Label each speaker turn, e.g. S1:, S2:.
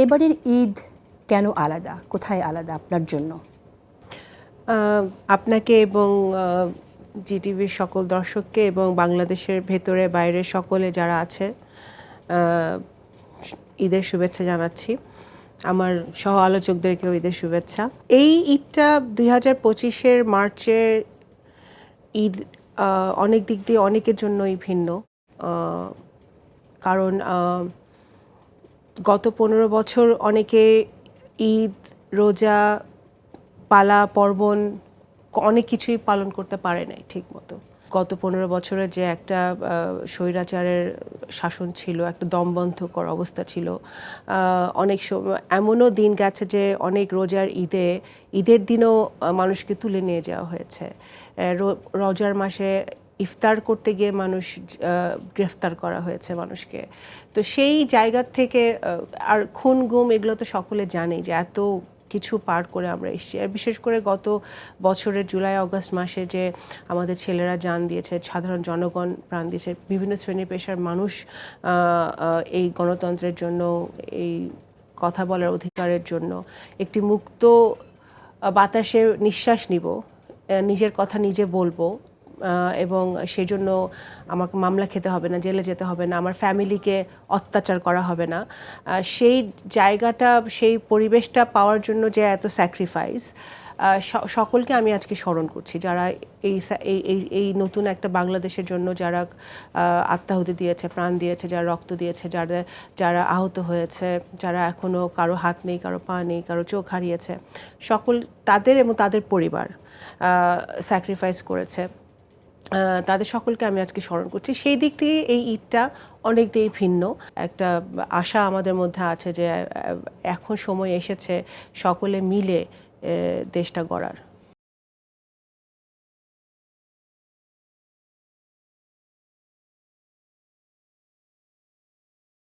S1: এবারের ঈদ কেন আলাদা, কোথায় আলাদা আপনার জন্য?
S2: আপনাকে এবং জিটিভির সকল দর্শককে এবং বাংলাদেশের ভেতরে বাইরে সকলে যারা আছে ঈদের শুভেচ্ছা জানাচ্ছি। আমার সহ আলোচকদেরকেও ঈদের শুভেচ্ছা। এই ঈদটা 2025-এর মার্চের ঈদ অনেক দিক দিয়ে অনেকের জন্যই ভিন্ন। কারণ গত 15 বছর অনেকে ঈদ, রোজা, পালা, পার্বণ অনেক কিছুই পালন করতে পারে নাই ঠিক মতো। গত 15 বছরের যে একটা স্বৈরাচারের শাসন ছিল, একটা দমবন্ধকর অবস্থা ছিল। অনেক সময় এমনও দিন গেছে যে অনেক রোজার ঈদের দিনও মানুষকে তুলে নিয়ে যাওয়া হয়েছে। রোজার মাসে ইফতার করতে গিয়ে মানুষ গ্রেফতার করা হয়েছে মানুষকে। তো সেই জায়গা থেকে আর খুন গুম এগুলো তো সকলে জানে যে এত কিছু পার করে আমরা এসেছি। আর বিশেষ করে গত বছরের জুলাই আগস্ট মাসে যে আমাদের ছেলেরা জান দিয়েছে, সাধারণ জনগণ প্রাণ দিয়েছে, বিভিন্ন শ্রেণী পেশার মানুষ এই গণতন্ত্রের জন্য, এই কথা বলার অধিকারের জন্য একটি মুক্ত বাতাসে নিঃশ্বাস নিব, নিজের কথা নিজে বলবো, এবং সেজন্য আমাকে মামলা খেতে হবে না, জেলে যেতে হবে না, আমার ফ্যামিলিকে অত্যাচার করা হবে না। সেই জায়গাটা, সেই পরিবেশটা পাওয়ার জন্য যে এত স্যাক্রিফাইস, সকলকে আমি আজকে স্মরণ করছি, যারা এই নতুন একটা বাংলাদেশের জন্য যারা আত্মাহুতি দিয়েছে, প্রাণ দিয়েছে, যারা রক্ত দিয়েছে, যারা আহত হয়েছে, যারা এখনও কারো হাত নেই, কারো পা নেই, কারো চোখ হারিয়েছে, সকল তাদের এবং তাদের পরিবার স্যাক্রিফাইস করেছে, তাদের সকলকে আমি আজকে স্মরণ করছি। সেই দিক থেকে এই ঈদটা অনেক দিক ভিন্ন। একটা আশা আমাদের মধ্যে আছে যে এখন সময় এসেছে সকলে মিলে দেশটা গড়ার।